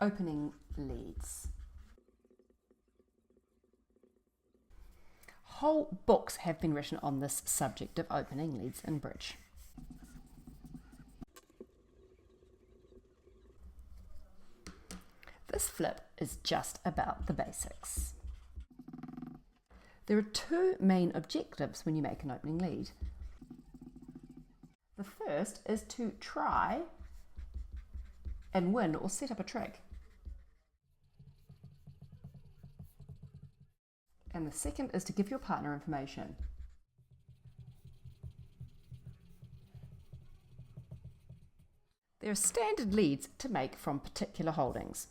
opening leads. Whole books have been written on this subject of opening leads in bridge. This flip is just about the basics. There are two main objectives when you make an opening lead. The first is to try and win or set up a trick. And the second is to give your partner information. There are standard leads to make from particular holdings.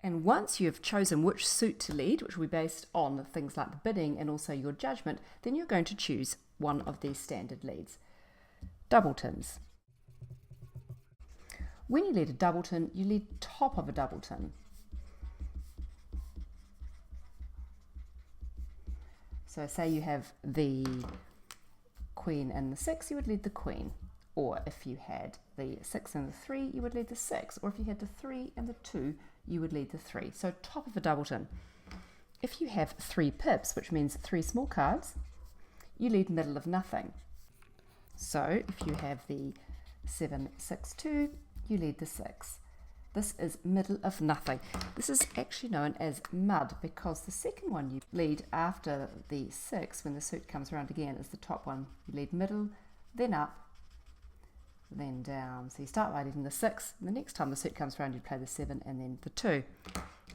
And once you've chosen which suit to lead, which will be based on things like the bidding and also your judgment, then you're going to choose one of these standard leads. Doubletons. When you lead a doubleton, you lead top of a doubleton. So say you have the queen and the 6, you would lead the queen. Or if you had the 6 and the 3, you would lead the 6. Or if you had the 3 and the 2, you would lead the 3. So top of a doubleton. If you have 3 pips, which means 3 small cards, you lead middle of nothing. So if you have the 7, 6, 2, you lead the 6. This is middle of nothing. This is actually known as mud because the second one you lead after the 6, when the suit comes around again, is the top one. You lead middle, then up, then down. So you start by leading the 6, and the next time the suit comes around you play the 7 and then the 2.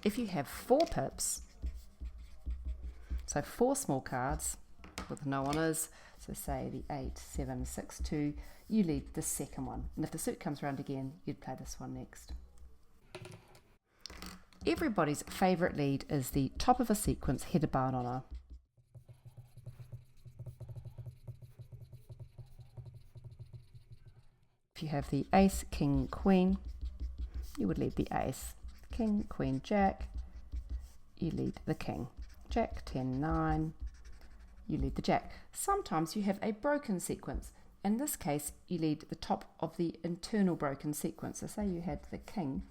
If you have 4 pips, so 4 small cards with no honours, so say the 8, 7, 6, 2, you lead the second one. And if the suit comes around again, you'd play this one next. Everybody's favourite lead is the top of a sequence headed by an honour. If you have the ace, king, queen, you would lead the ace. King, queen, jack, you lead the king. Jack, 10, 9, you lead the jack. Sometimes you have a broken sequence. In this case, you lead the top of the internal broken sequence. So say you had the king,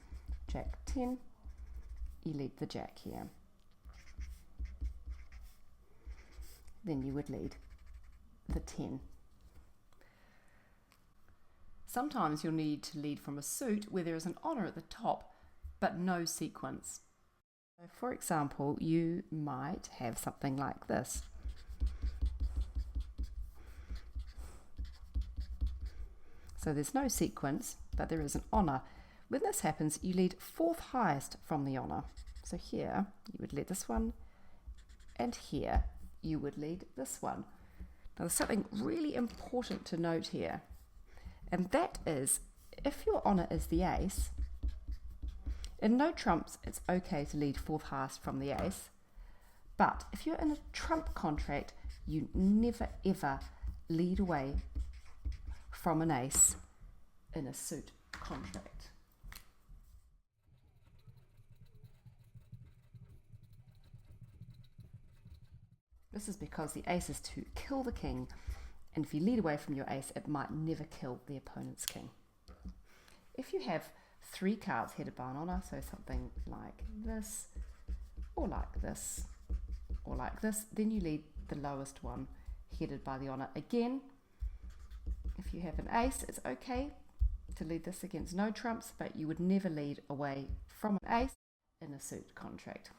jack, 10, you lead the jack here. Then you would lead the 10. Sometimes you'll need to lead from a suit where there is an honour at the top, but no sequence. So for example, you might have something like this. So there's no sequence, but there is an honour. When this happens, you lead 4th highest from the honour. So here, you would lead this one, and here, you would lead this one. Now there's something really important to note here, and that is, if your honour is the ace, in no trumps, it's okay to lead 4th highest from the ace, but if you're in a trump contract, you never ever lead away from an ace in a suit contract. This is because the ace is to kill the king, and if you lead away from your ace, it might never kill the opponent's king. If you have 3 cards headed by an honour, so something like this, or like this, or like this, then you lead the lowest one headed by the honour. Again, if you have an ace, it's okay to lead this against no trumps, but you would never lead away from an ace in a suit contract.